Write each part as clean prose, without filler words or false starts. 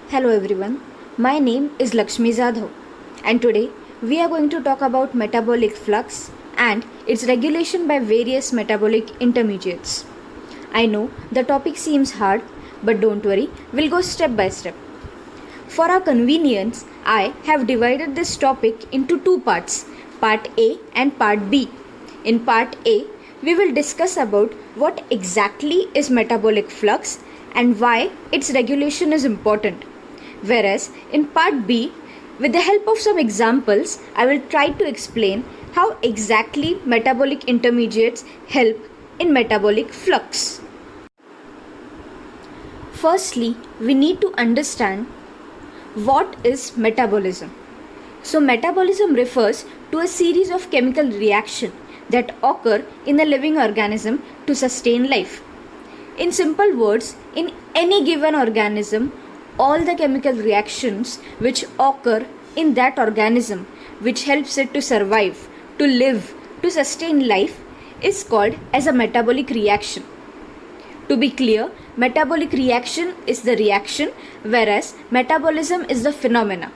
Hello everyone, my name is Lakshmi Zadhav and today we are going to talk about metabolic flux and its regulation by various metabolic intermediates. I know the topic seems hard, but don't worry, we'll go step by step. For our convenience, I have divided this topic into two parts, part A and part B. In part A, we will discuss about what exactly is metabolic flux and why its regulation is important. Whereas in part B, with the help of some examples, I will try to explain how exactly metabolic intermediates help in metabolic flux. Firstly, we need to understand what is metabolism. So metabolism refers to a series of chemical reactions that occur in a living organism to sustain life. In simple words, in any given organism, all the chemical reactions which occur in that organism which helps it to survive, to live, to sustain life is called as a metabolic reaction. To be clear, metabolic reaction is the reaction whereas metabolism is the phenomena.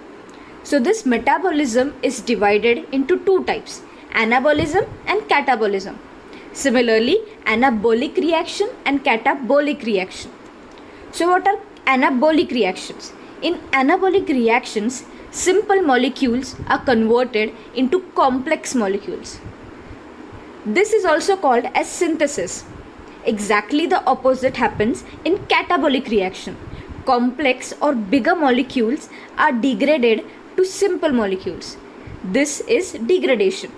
So this metabolism is divided into two types, anabolism and catabolism. Similarly, anabolic reaction and catabolic reaction. So what are anabolic reactions? In anabolic reactions, simple molecules are converted into complex molecules. This is also called as synthesis. Exactly the opposite happens in catabolic reaction. Complex or bigger molecules are degraded to simple molecules. This is degradation.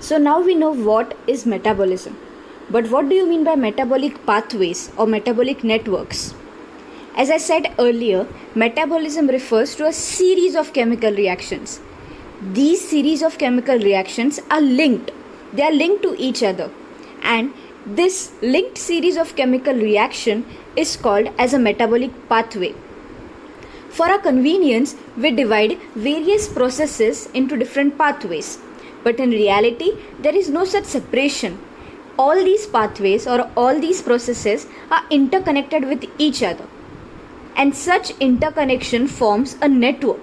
So now we know what is metabolism. But what do you mean by metabolic pathways or metabolic networks? As I said earlier, metabolism refers to a series of chemical reactions. These series of chemical reactions are linked. They are linked to each other. And this linked series of chemical reaction is called as a metabolic pathway. For our convenience, we divide various processes into different pathways. But in reality, there is no such separation. All these pathways or all these processes are interconnected with each other. And such interconnection forms a network.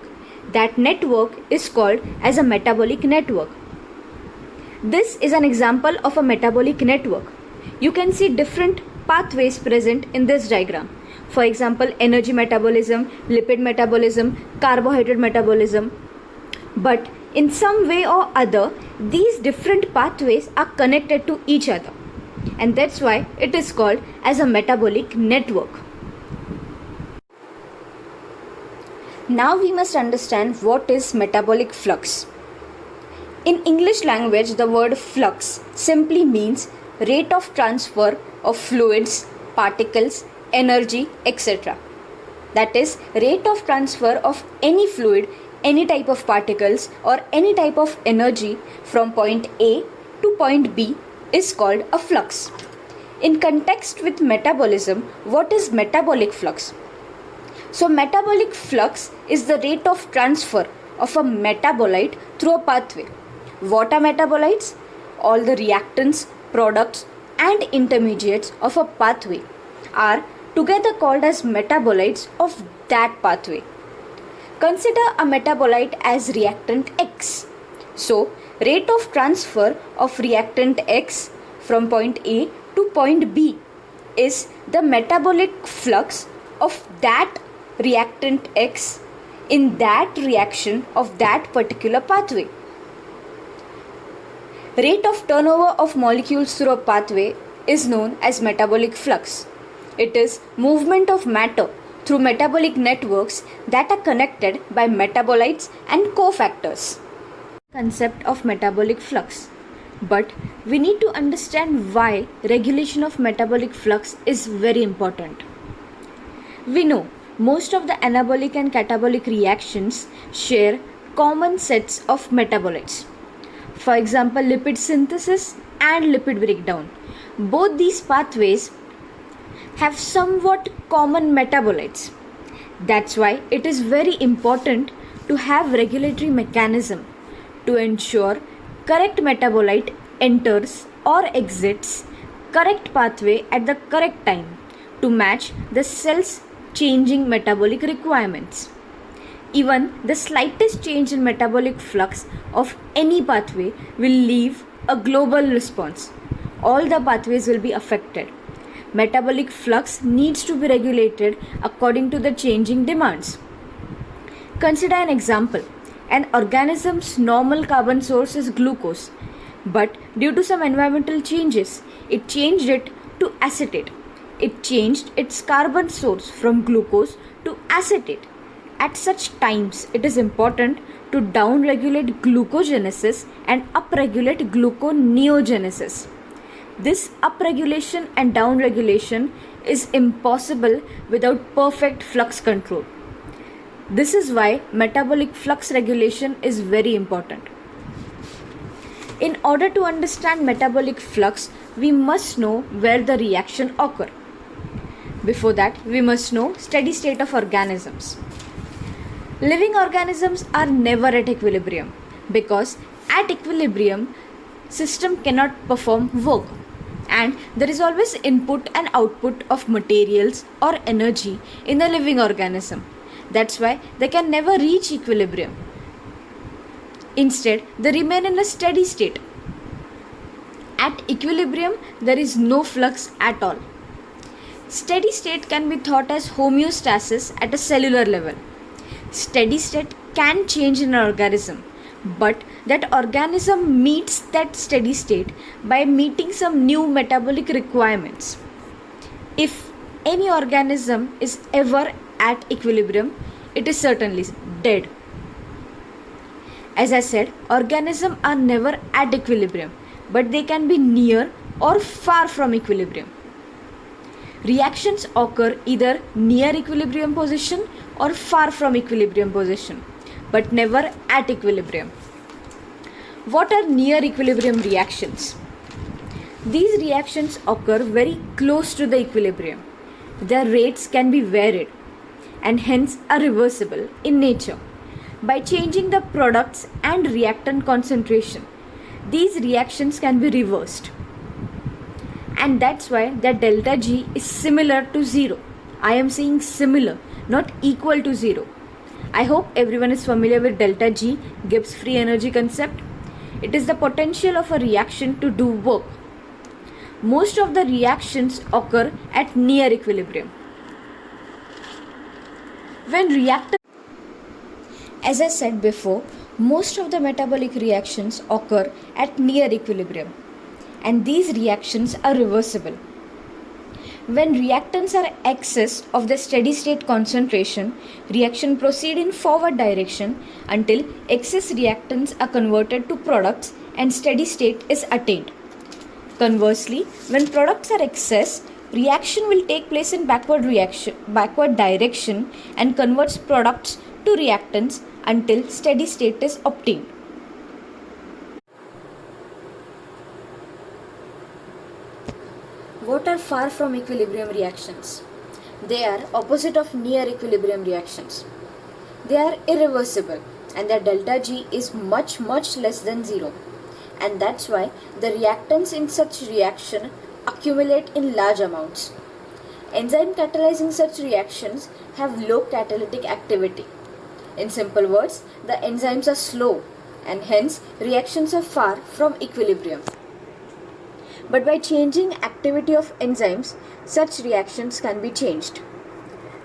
That network is called as a metabolic network. This is an example of a metabolic network. You can see different pathways present in this diagram. For example, energy metabolism, lipid metabolism, carbohydrate metabolism. But in some way or other, these different pathways are connected to each other. And that's why it is called as a metabolic network. Now we must understand what is metabolic flux. In English language, the word flux simply means rate of transfer of fluids, particles, energy, etc. That is, rate of transfer of any fluid, any type of particles or any type of energy from point A to point B is called a flux. In context with metabolism, what is metabolic flux? So metabolic flux is the rate of transfer of a metabolite through a pathway. What are metabolites? All the reactants, products and intermediates of a pathway are together called as metabolites of that pathway. Consider a metabolite as reactant X. So, rate of transfer of reactant X from point A to point B is the metabolic flux of that reactant X in that reaction of that particular pathway. Rate of turnover of molecules through a pathway is known as metabolic flux. It is movement of matter through metabolic networks that are connected by metabolites and cofactors. Concept of metabolic flux. But we need to understand why regulation of metabolic flux is very important. We know most of the anabolic and catabolic reactions share common sets of metabolites. For example, lipid synthesis and lipid breakdown. Both these pathways have somewhat common metabolites. That's why it is very important to have regulatory mechanism to ensure correct metabolite enters or exits correct pathway at the correct time to match the cell's changing metabolic requirements. Even the slightest change in metabolic flux of any pathway will leave a global response. All the pathways will be affected. Metabolic flux needs to be regulated according to the changing demands. Consider an example. An organism's normal carbon source is glucose, but due to some environmental changes, it changed it to acetate. It changed its carbon source from glucose to acetate. At such times, it is important to downregulate glucogenesis and upregulate gluconeogenesis. This upregulation and downregulation is impossible without perfect flux control. This is why metabolic flux regulation is very important. In order to understand metabolic flux, we must know where the reaction occurs. Before that, we must know steady state of organisms. Living organisms are never at equilibrium because at equilibrium, system cannot perform work, and there is always input and output of materials or energy in a living organism. That's why they can never reach equilibrium. Instead, they remain in a steady state. At equilibrium, there is no flux at all. Steady state can be thought as homeostasis at a cellular level. Steady state can change in an organism, but that organism meets that steady state by meeting some new metabolic requirements. If any organism is ever at equilibrium, it is certainly dead. As I said, organisms are never at equilibrium, but they can be near or far from equilibrium. Reactions occur either near equilibrium position or far from equilibrium position, but never at equilibrium. What are near equilibrium reactions? These reactions occur very close to the equilibrium. Their rates can be varied and hence are reversible in nature. By changing the products and reactant concentration, these reactions can be reversed. And that's why the delta G is similar to 0. I am saying similar, not equal to 0. I hope everyone is familiar with delta G, Gibbs free energy concept. It is the potential of a reaction to do work. Most of the reactions occur at near equilibrium. As I said before, most of the metabolic reactions occur at near equilibrium, and these reactions are reversible. When reactants are excess of the steady state concentration, reaction proceed in forward direction until excess reactants are converted to products and steady state is attained. Conversely, when products are excess, reaction will take place in backward direction and converts products to reactants until steady state is obtained. What are far from equilibrium reactions? They are opposite of near equilibrium reactions. They are irreversible and their delta G is much less than 0. And that's why the reactants in such reaction accumulate in large amounts. Enzyme catalyzing such reactions have low catalytic activity. In simple words, the enzymes are slow and hence reactions are far from equilibrium. But by changing activity of enzymes, such reactions can be changed.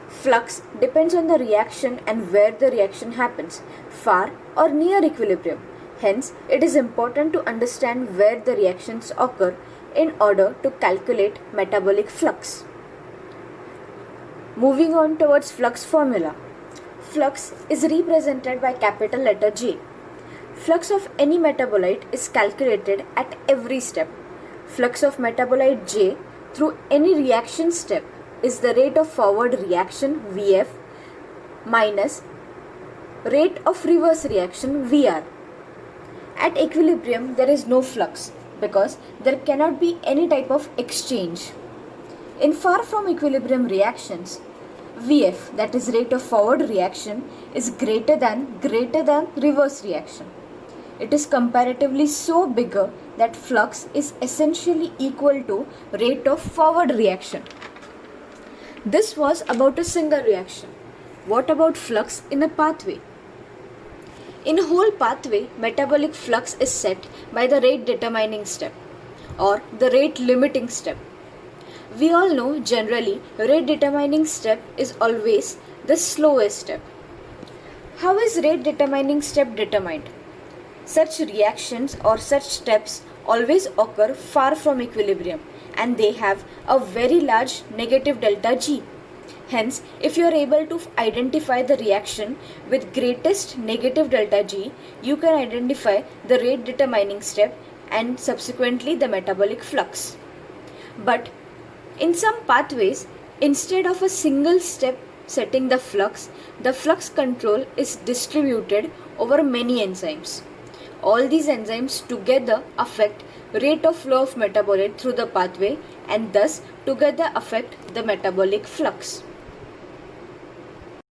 Flux depends on the reaction and where the reaction happens, far or near equilibrium. Hence, it is important to understand where the reactions occur in order to calculate metabolic flux. Moving on towards flux formula. Flux is represented by capital letter J. Flux of any metabolite is calculated at every step. Flux of metabolite J through any reaction step is the rate of forward reaction Vf minus rate of reverse reaction Vr. At equilibrium, there is no flux because there cannot be any type of exchange. In far from equilibrium reactions, Vf, that is rate of forward reaction, is greater than reverse reaction. It is comparatively so bigger that flux is essentially equal to rate of forward reaction. This was about a single reaction. What about flux in a pathway? In a whole pathway, metabolic flux is set by the rate determining step or the rate limiting step. We all know generally rate determining step is always the slowest step. How is rate determining step determined? Such reactions or such steps always occur far from equilibrium and they have a very large negative delta G. Hence, if you are able to identify the reaction with greatest negative delta G, you can identify the rate determining step and subsequently the metabolic flux. But in some pathways, instead of a single step setting the flux control is distributed over many enzymes. All these enzymes together affect rate of flow of metabolite through the pathway and thus together affect the metabolic flux.